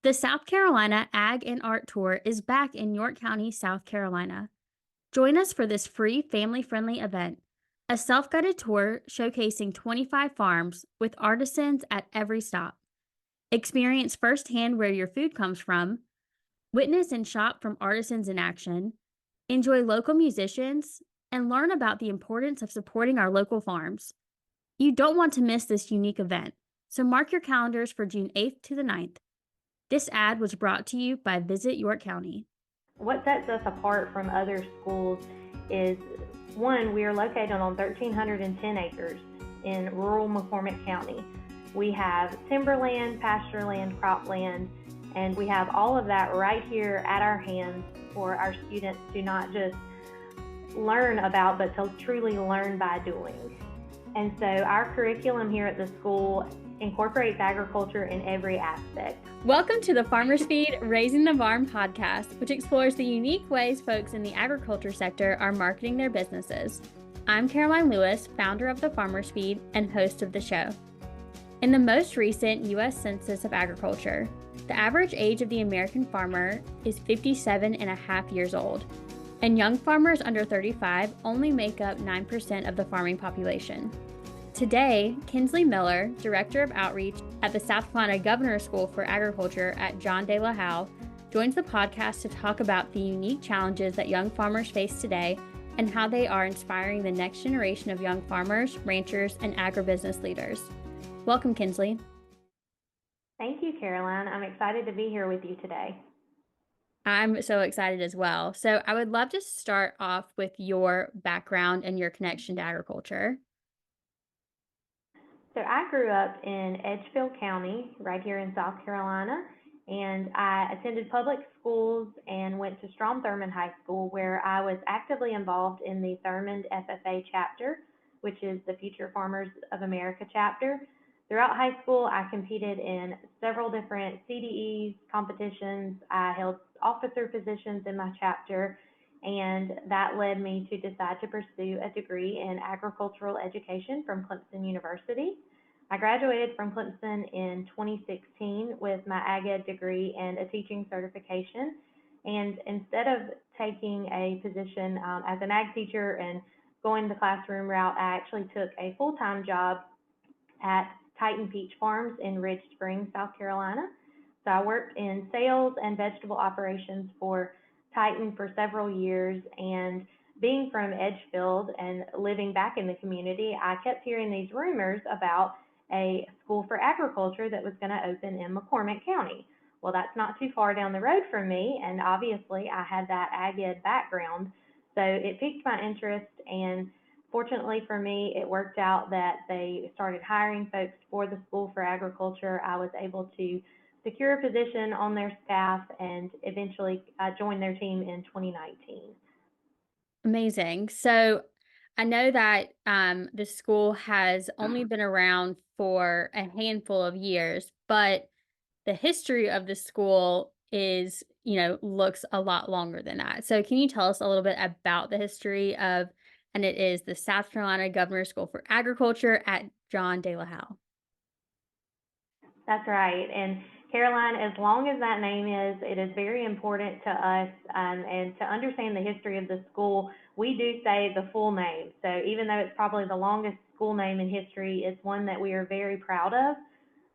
The South Carolina Ag and Art Tour is back in York County, South Carolina. Join us for this free family friendly event, a self guided tour showcasing 25 farms with artisans at every stop. Experience firsthand where your food comes from, witness and shop from artisans in action, enjoy local musicians, and learn about the importance of supporting our local farms. You don't want to miss this unique event, so mark your calendars for June 8th to the 9th. This ad was brought to you by Visit York County. What sets us apart from other schools is, one, we are located on 1,310 acres in rural McCormick County. We have timberland, pastureland, cropland, and we have all of that right here at our hands for our students to not just learn about, but to truly learn by doing. And so our curriculum here at the school incorporates agriculture in every aspect. Welcome to the Farmer's Feed Raising the Barn podcast, which explores the unique ways folks in the agriculture sector are marketing their businesses. I'm Caroline Lewis, founder of the Farmer's Feed and host of the show. In the most recent U.S. Census of Agriculture, the average age of the American farmer is 57 and a half years old, and young farmers under 35 only make up 9% of the farming population. Today, Kinsley Miller, Director of Outreach at the South Carolina Governor's School for Agriculture at John De La Howe, joins the podcast to talk about the unique challenges that young farmers face today and how they are inspiring the next generation of young farmers, ranchers, and agribusiness leaders. Welcome, Kinsley. Thank you, Caroline. I'm excited to be here with you today. I'm so excited as well. So I would love to start off with your background and your connection to agriculture. So I grew up in Edgefield County, right here in South Carolina, and I attended public schools and went to Strom Thurmond High School, where I was actively involved in the Thurmond FFA chapter, which is the Future Farmers of America chapter. Throughout high school, I competed in several different CDEs, competitions. I held officer positions in my chapter, and that led me to decide to pursue a degree in agricultural education from Clemson University. I graduated from Clemson in 2016 with my ag ed degree and a teaching certification. And instead of taking a position as an ag teacher and going the classroom route, I actually took a full-time job at Titan Peach Farms in Ridge Springs, South Carolina. So I worked in sales and vegetable operations for Titan for several years, and being from Edgefield and living back in the community, I kept hearing these rumors about a school for agriculture that was going to open in McCormick County. Well, that's not too far down the road from me, and obviously I had that ag ed background, so it piqued my interest, and fortunately for me, it worked out that they started hiring folks for the School for Agriculture. I was able to secure a position on their staff and eventually joined their team in 2019. Amazing. So I know that the school has only been around for a handful of years, but the history of the school is, looks a lot longer than that. So can you tell us a little bit about the history of, and it is the South Carolina Governor's School for Agriculture at John De La Howe? That's right. And Caroline, as long as that name is, it is very important to us, and to understand the history of the school, we do say the full name. So even though it's probably the longest school name in history, it's one that we are very proud of.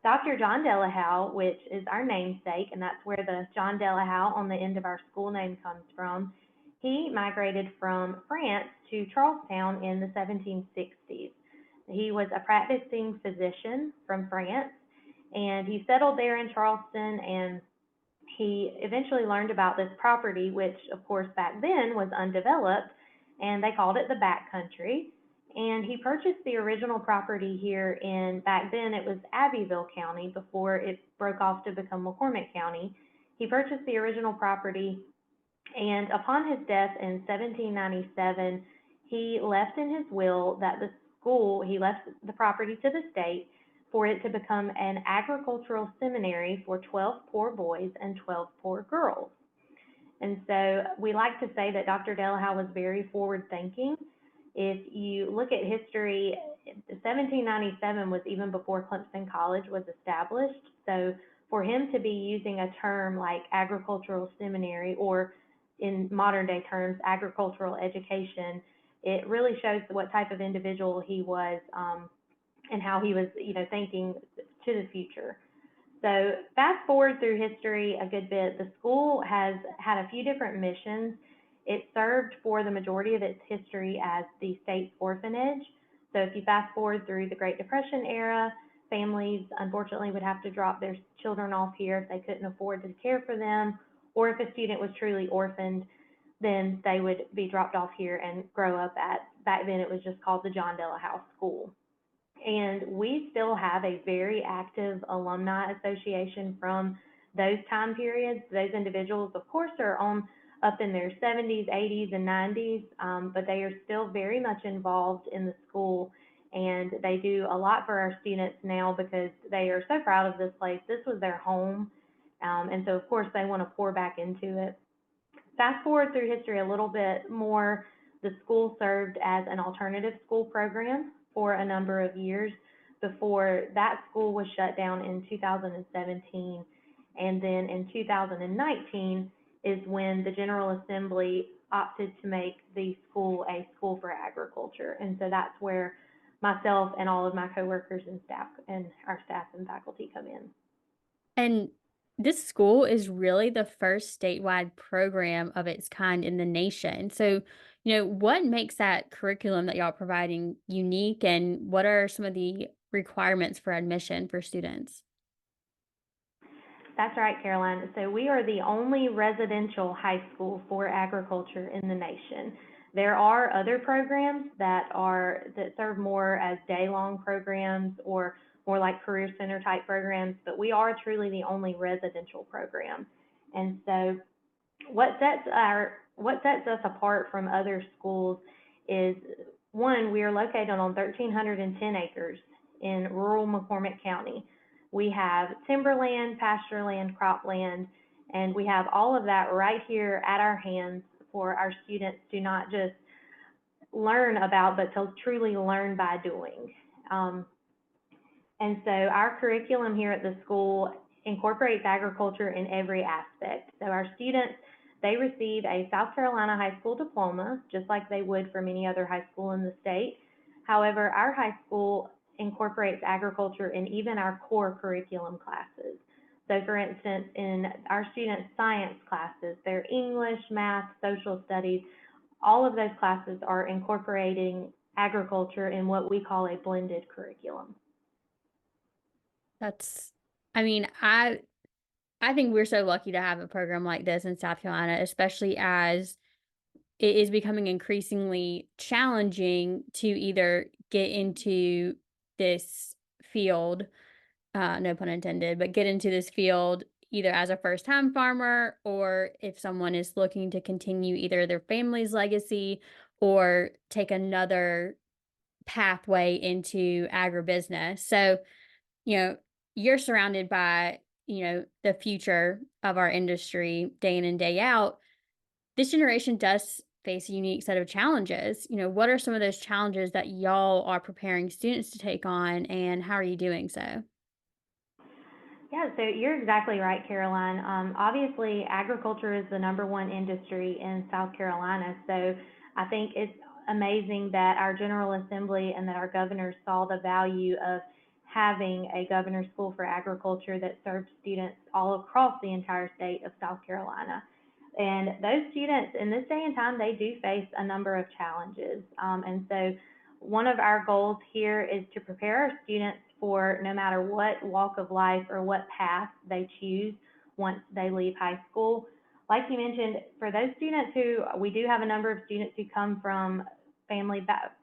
Dr. John De La Howe, which is our namesake, and that's where the John De La Howe on the end of our school name comes from, he migrated from France to Charlestown in the 1760s. He was a practicing physician from France, and he settled there in Charleston, and he eventually learned about this property, which of course back then was undeveloped, and they called it the back country. And he purchased the original property here in, back then it was Abbeville County before it broke off to become McCormick County. He purchased the original property, and upon his death in 1797, he left in his will that the school, he left the property to the state for it to become an agricultural seminary for 12 poor boys and 12 poor girls. And so we like to say that Dr. De La Howe was very forward thinking. If you look at history, 1797 was even before Clemson College was established. So for him to be using a term like agricultural seminary, or in modern day terms, agricultural education, it really shows what type of individual he was, and how he was, thinking to the future. So fast forward through history a good bit, the school has had a few different missions. It served for the majority of its history as the state's orphanage. So if you fast forward through the Great Depression era, families unfortunately would have to drop their children off here if they couldn't afford to care for them, or if a student was truly orphaned, then they would be dropped off here and grow up at, back then it was just called the John Della House School. And we still have a very active alumni association from those time periods. Those individuals, of course, are up in their 70s, 80s, and 90s, but they are still very much involved in the school, and they do a lot for our students now because they are so proud of this place. This was their home, and so, of course, they want to pour back into it. Fast forward through history a little bit more, the school served as an alternative school program for a number of years before that school was shut down in 2017. And then in 2019 is when the General Assembly opted to make the school a school for agriculture. And so that's where myself and all of my coworkers and staff and our staff and faculty come in. And this school is really the first statewide program of its kind in the nation. So, what makes that curriculum that y'all are providing unique, and what are some of the requirements for admission for students? That's right, Caroline. So we are the only residential high school for agriculture in the nation. There are other programs that serve more as day-long programs or more like career center type programs, but we are truly the only residential program. And so what sets us apart from other schools is, one, we are located on 1,310 acres in rural McCormick County. We have timberland, pasture land, cropland, and we have all of that right here at our hands for our students to not just learn about, but to truly learn by doing. And so our curriculum here at the school incorporates agriculture in every aspect. So our students, they receive a South Carolina high school diploma, just like they would from any other high school in the state. However, our high school incorporates agriculture in even our core curriculum classes. So for instance, in our students' science classes, their English, math, social studies, all of those classes are incorporating agriculture in what we call a blended curriculum. I think we're so lucky to have a program like this in South Carolina, especially as it is becoming increasingly challenging to either get into this field, no pun intended, but get into this field either as a first-time farmer, or if someone is looking to continue either their family's legacy or take another pathway into agribusiness. So, you're surrounded by, the future of our industry day in and day out. This generation does face a unique set of challenges. What are some of those challenges that y'all are preparing students to take on, and how are you doing so? Yeah, so you're exactly right, Caroline. Obviously, agriculture is the number one industry in South Carolina. So I think it's amazing that our General Assembly and that our governor saw the value of having a governor's school for agriculture that serves students all across the entire state of South Carolina. And those students in this day and time, they do face a number of challenges. And so one of our goals here is to prepare our students for no matter what walk of life or what path they choose once they leave high school. Like you mentioned, for those students we do have a number of students who come from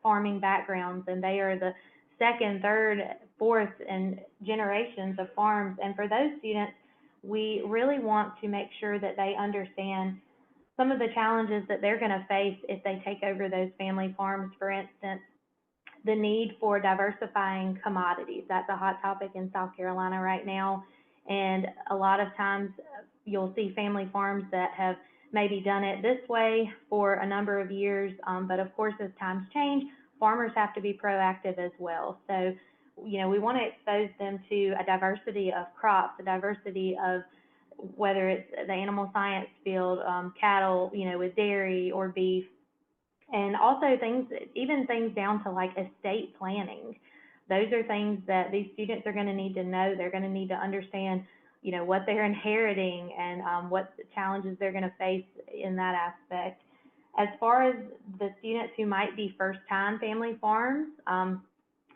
farming backgrounds, and they are the second, third, fourth, and generations of farms. And for those students, we really want to make sure that they understand some of the challenges that they're going to face if they take over those family farms. For instance, the need for diversifying commodities. That's a hot topic in South Carolina right now. And a lot of times you'll see family farms that have maybe done it this way for a number of years. But of course, as times change, farmers have to be proactive as well. So we want to expose them to a diversity of crops, a diversity of whether it's the animal science field, cattle, with dairy or beef, and also things, even things down to like estate planning. Those are things that these students are going to need to know. They're going to need to understand, what they're inheriting and what challenges they're going to face in that aspect. As far as the students who might be first-time family farms,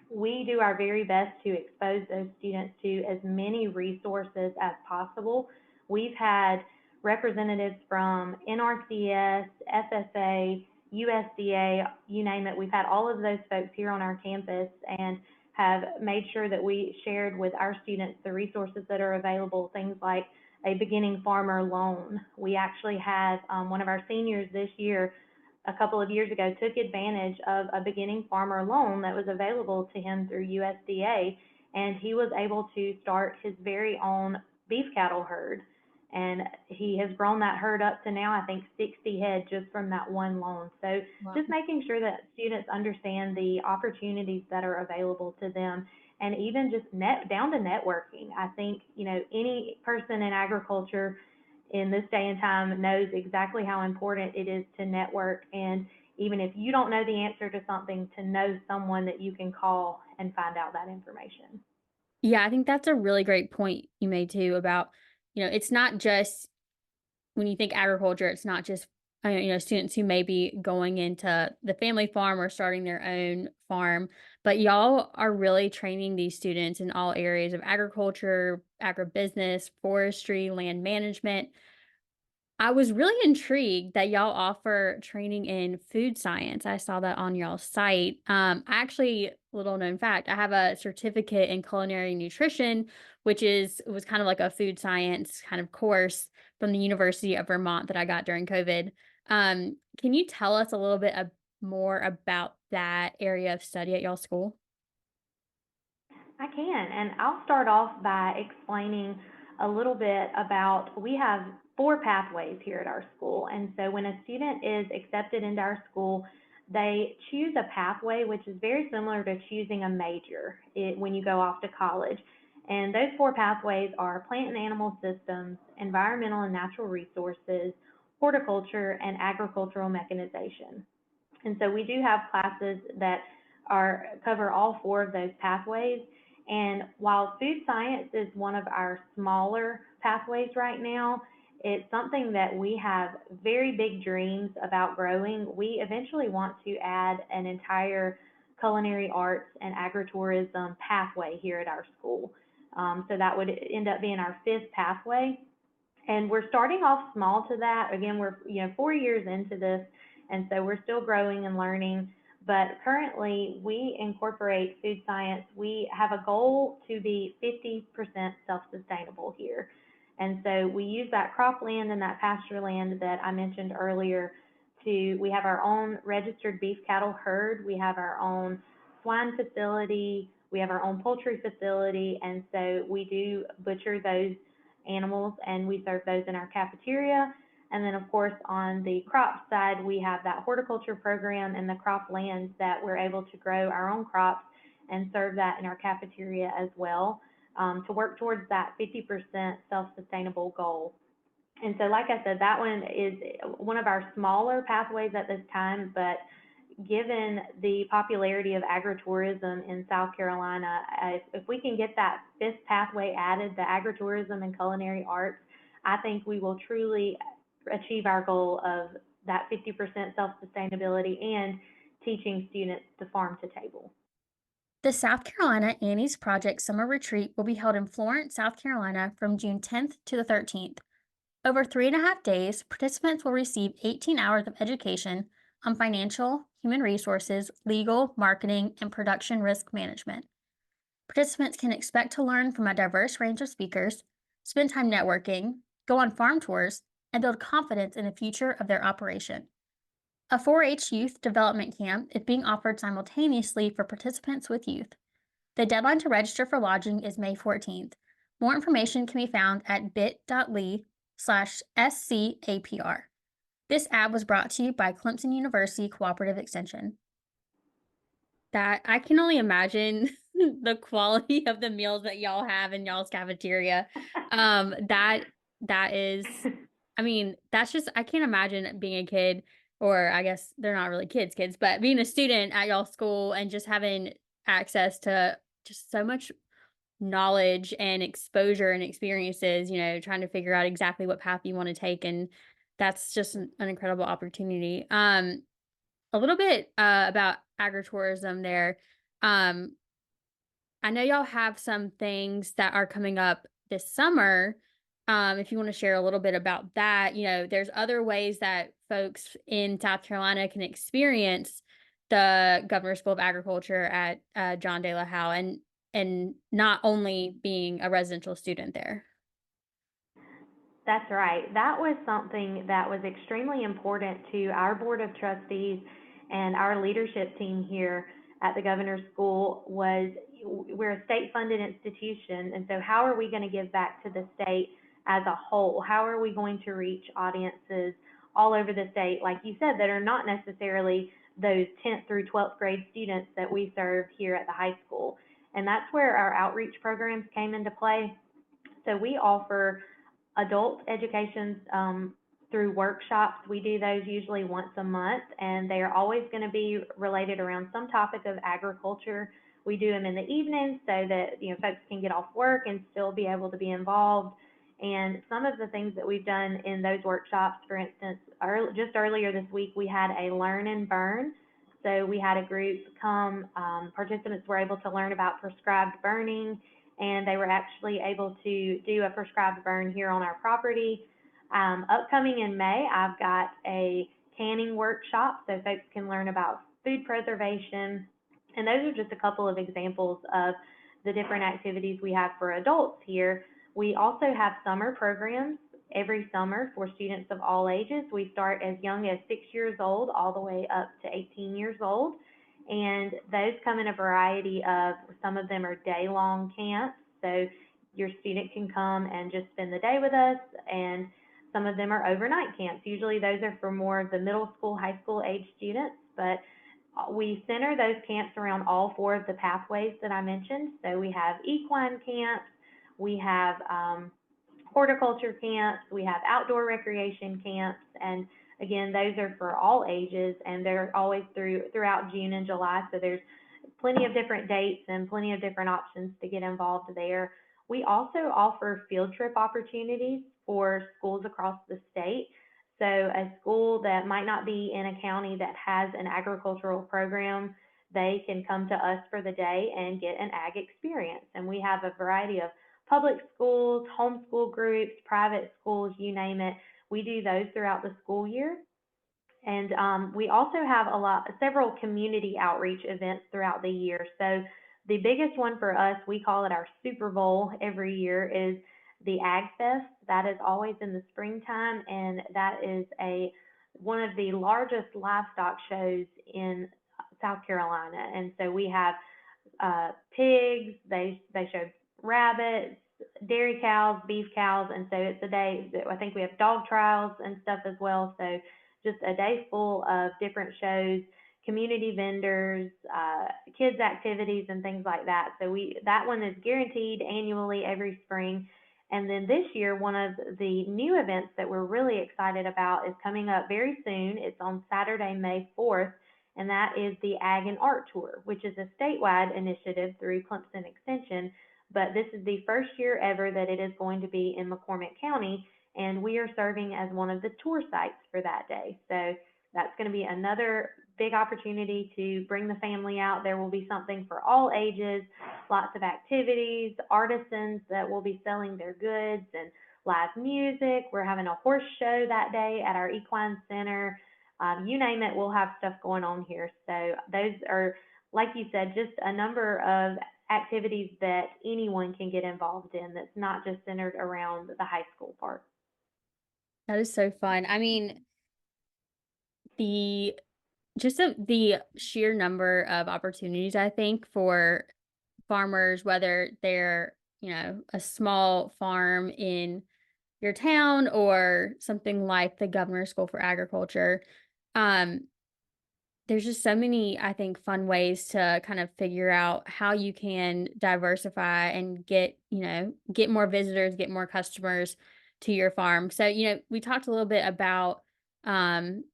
we do our very best to expose those students to as many resources as possible. We've had representatives from NRCS, FSA, USDA, you name it. We've had all of those folks here on our campus and have made sure that we shared with our students the resources that are available, things like a beginning farmer loan. We actually had one of our seniors this year, a couple of years ago, took advantage of a beginning farmer loan that was available to him through USDA, and he was able to start his very own beef cattle herd. And he has grown that herd up to now, I think, 60 head just from that one loan. So Wow. just making sure that students understand the opportunities that are available to them, and even just down to networking. I think, any person in agriculture in this day and time knows exactly how important it is to network. And even if you don't know the answer to something, to know someone that you can call and find out that information. Yeah, I think that's a really great point you made too about, it's not just when you think agriculture, it's not just, students who may be going into the family farm or starting their own farm, but y'all are really training these students in all areas of agriculture, agribusiness, forestry, land management. I was really intrigued that y'all offer training in food science. I saw that on y'all's site. I actually, little known fact, I have a certificate in culinary nutrition, which was kind of like a food science kind of course from the University of Vermont that I got during COVID. Can you tell us a little bit more about that area of study at y'all's school? I can, and I'll start off by explaining a little bit about, we have 4 pathways here at our school. And so when a student is accepted into our school, they choose a pathway which is very similar to choosing a major when you go off to college. And those 4 pathways are plant and animal systems, environmental and natural resources, horticulture, and agricultural mechanization. And so we do have classes that cover all 4 of those pathways. And while food science is one of our smaller pathways right now, it's something that we have very big dreams about growing. We eventually want to add an entire culinary arts and agritourism pathway here at our school. So that would end up being our 5th pathway. And we're starting off small to that. Again, we're 4 years into this, and so we're still growing and learning. But currently, we incorporate food science. We have a goal to be 50% self-sustainable here. And so we use that cropland and that pasture land that I mentioned earlier we have our own registered beef cattle herd. We have our own swine facility. We have our own poultry facility. And so we do butcher those animals and we serve those in our cafeteria. And then, of course, on the crop side, we have that horticulture program and the crop lands that we're able to grow our own crops and serve that in our cafeteria as well, to work towards that 50% self-sustainable goal. And so, like I said, that one is one of our smaller pathways at this time, but given the popularity of agritourism in South Carolina, if we can get that 5th pathway added, the agritourism and culinary arts, I think we will truly achieve our goal of that 50% self-sustainability and teaching students to farm to table. The South Carolina Annie's Project Summer Retreat will be held in Florence, South Carolina from June 10th to the 13th. Over 3.5 days, participants will receive 18 hours of education on financial, human resources, legal, marketing, and production risk management. Participants can expect to learn from a diverse range of speakers, spend time networking, go on farm tours, and build confidence in the future of their operation. A 4-H youth development camp is being offered simultaneously for participants with youth. The deadline to register for lodging is May 14th. More information can be found at bit.ly/SCAPR. This ad was brought to you by Clemson University Cooperative Extension. That I can only imagine the quality of the meals that y'all have in y'all's cafeteria. That is, I mean, that's just I can't imagine being a kid, or I guess they're not really kids, but being a student at y'all school and just having access to just so much knowledge and exposure and experiences, trying to figure out exactly what path you want to take. And that's just an incredible opportunity. A little bit about agritourism there. Um, I know y'all have some things that are coming up this summer. If you want to share a little bit about that, there's other ways that folks in South Carolina can experience the Governor School of Agriculture at John De La Howe, and not only being a residential student there. That's right. That was something that was extremely important to our Board of Trustees and our leadership team here at the Governor's School. We're a state-funded institution, and so how are we going to give back to the state as a whole? How are we going to reach audiences all over the state, like you said, that are not necessarily those 10th through 12th grade students that we serve here at the high school? And that's where our outreach programs came into play. So we offer adult education through workshops. We do those usually once a month, and they are always going to be related around some topic of agriculture. We do them in the evenings so that folks can get off work and still be able to be involved. And some of the things that we've done in those workshops, for instance, just earlier this week, we had a learn and burn. So we had a group come, participants were able to learn about prescribed burning, and they were actually able to do a prescribed burn here on our property. Upcoming in May, I've got a canning workshop so folks can learn about food preservation. And those are just a couple of examples of the different activities we have for adults here. We also have summer programs every summer for students of all ages. We start as young as 6 years old all the way up to 18 years old. And those come in a variety of, some of them are day-long camps, so your student can come and just spend the day with us, and some of them are overnight camps. Usually those are for more of the middle school, high school age students, but we center those camps around all four of the pathways that I mentioned. So we have equine camps, we have horticulture camps, we have outdoor recreation camps, and again, those are for all ages, and they're always throughout June and July, so there's plenty of different dates and plenty of different options to get involved there. We also offer field trip opportunities for schools across the state. So a school that might not be in a county that has an agricultural program, they can come to us for the day and get an ag experience. And we have a variety of public schools, homeschool groups, private schools, you name it. We do those throughout the school year. And we also have several community outreach events throughout the year. So the biggest one for us, we call it our Super Bowl every year, is the Ag Fest. That is always in the springtime, and that is one of the largest livestock shows in South Carolina. And so we have pigs, they show rabbits, dairy cows, beef cows, and so it's a day that I think we have dog trials and stuff as well. So just a day full of different shows, community vendors, kids activities, and things like that. So that one is guaranteed annually every spring. And then this year, one of the new events that we're really excited about is coming up very soon. It's on Saturday, May 4th, and that is the Ag and Art Tour, which is a statewide initiative through Clemson Extension. But this is the first year ever that it is going to be in McCormick County, and we are serving as one of the tour sites for that day. So that's going to be another big opportunity to bring the family out. There will be something for all ages, lots of activities, artisans that will be selling their goods, and live music. We're having a horse show that day at our equine center. You name it, we'll have stuff going on here. So those are, like you said, just a number of activities that anyone can get involved in that's not just centered around the high school part. That is so fun. I mean, the the sheer number of opportunities, I think, for farmers, whether they're, a small farm in your town or something like the Governor's School for Agriculture. Um, There's just so many, I think, fun ways to kind of figure out how you can diversify and get more visitors, get more customers to your farm. So, we talked a little bit about um,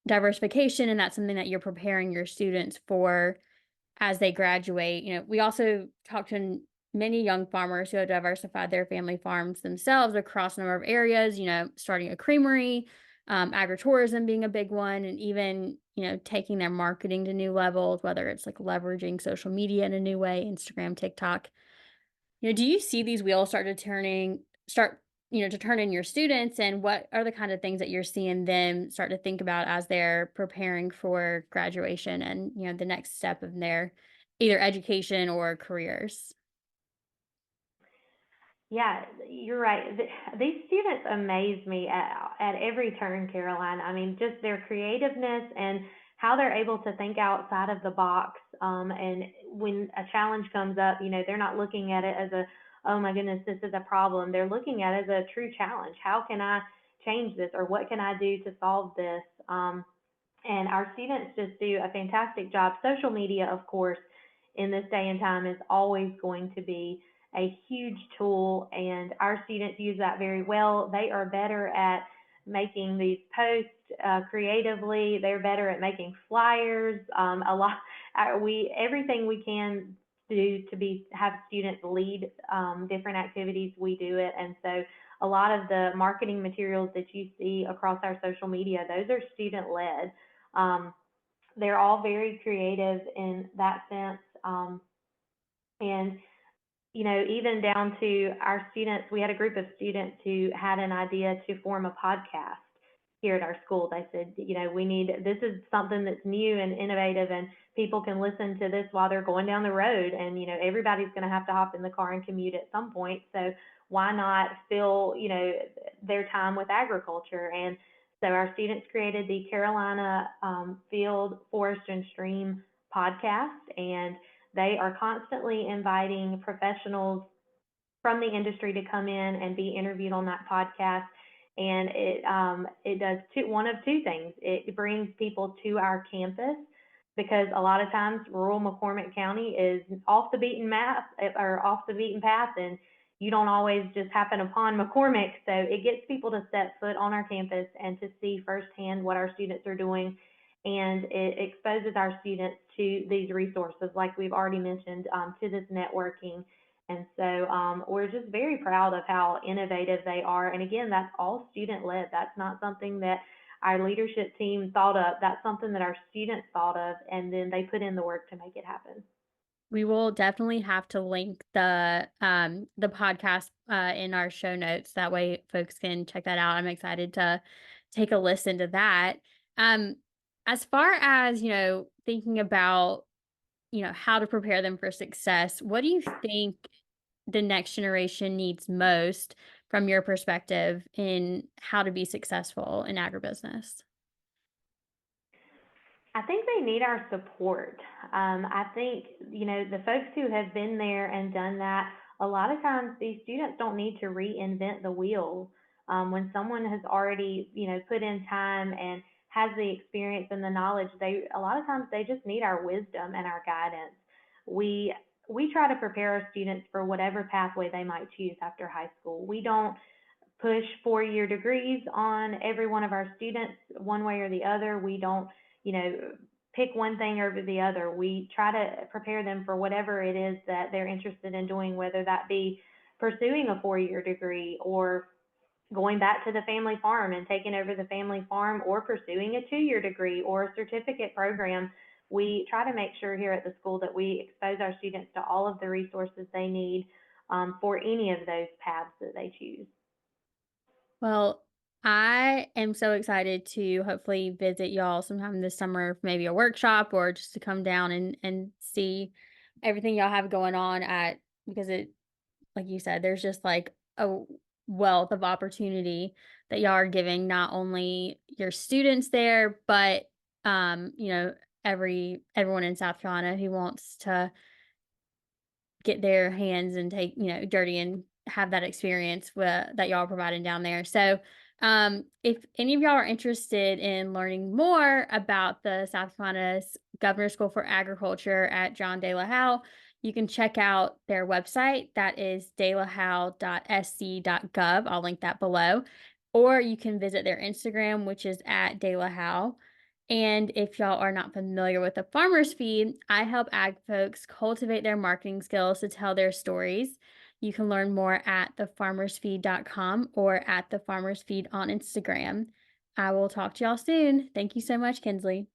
diversification, and that's something that you're preparing your students for as they graduate. We also talked to many young farmers who have diversified their family farms themselves across a number of areas, starting a creamery, agritourism being a big one, and even, taking their marketing to new levels, whether it's like leveraging social media in a new way, Instagram, TikTok. Do you see these wheels to turn in your students, and what are the kind of things that you're seeing them start to think about as they're preparing for graduation and, the next step of their either education or careers? Yeah, you're right. These students amaze me at every turn, Caroline. I mean, just their creativeness and how they're able to think outside of the box. And when a challenge comes up, they're not looking at it as oh my goodness, this is a problem. They're looking at it as a true challenge. How can I change this, or what can I do to solve this? And our students just do a fantastic job. Social media, of course, in this day and time is always going to be a huge tool, and our students use that very well. They are better at making these posts creatively. They're better at making flyers. We everything we can do to have students lead different activities. We do it, and so a lot of the marketing materials that you see across our social media, those are student led. Um, they're all very creative in that sense. And even down to our students, we had a group of students who had an idea to form a podcast here at our school. They said, this is something that's new and innovative, and people can listen to this while they're going down the road. And, everybody's going to have to hop in the car and commute at some point. So why not fill, their time with agriculture? And so our students created the Carolina Field, Forest, and Stream podcast, and they are constantly inviting professionals from the industry to come in and be interviewed on that podcast. And it does one of two things. It brings people to our campus, because a lot of times rural McCormick County is off the beaten path, and you don't always just happen upon McCormick. So it gets people to step foot on our campus and to see firsthand what our students are doing, and it exposes our students to these resources, like we've already mentioned, to this networking. And so we're just very proud of how innovative they are. And again, that's all student led. That's not something that our leadership team thought of. That's something that our students thought of, and then they put in the work to make it happen. We will definitely have to link the podcast in our show notes. That way folks can check that out. I'm excited to take a listen to that. Um, as far as, thinking about, how to prepare them for success, what do you think the next generation needs most from your perspective in how to be successful in agribusiness? I think they need our support. I think, the folks who have been there and done that, a lot of times these students don't need to reinvent the wheel. When someone has already, put in time and has the experience and the knowledge, a lot of times they just need our wisdom and our guidance. We we try to prepare our students for whatever pathway they might choose after high school. We don't push 4-year degrees on every one of our students one way or the other. We don't, you know, pick one thing over the other. We try to prepare them for whatever it is that they're interested in doing, whether that be pursuing a 4-year degree or going back to the family farm and taking over the family farm, or pursuing a 2-year degree or a certificate program. We try to make sure here at the school that we expose our students to all of the resources they need for any of those paths that they choose. Well, I am so excited to hopefully visit y'all sometime this summer, maybe a workshop or just to come down and see everything y'all have going on at because it like you said, there's just like a wealth of opportunity that y'all are giving not only your students there, but everyone in South Carolina who wants to get their hands and take, dirty and have that experience that y'all are providing down there. So, If any of y'all are interested in learning more about the South Carolina's Governor's School for Agriculture at John De La Howe, you can check out their website. That is delahowe.sc.gov. I'll link that below. Or you can visit their Instagram, which is at De La Howe. And if y'all are not familiar with the Farmer's Feed, I help ag folks cultivate their marketing skills to tell their stories. You can learn more at thefarmersfeed.com or at the Farmers Feed on Instagram. I will talk to y'all soon. Thank you so much, Kinsley.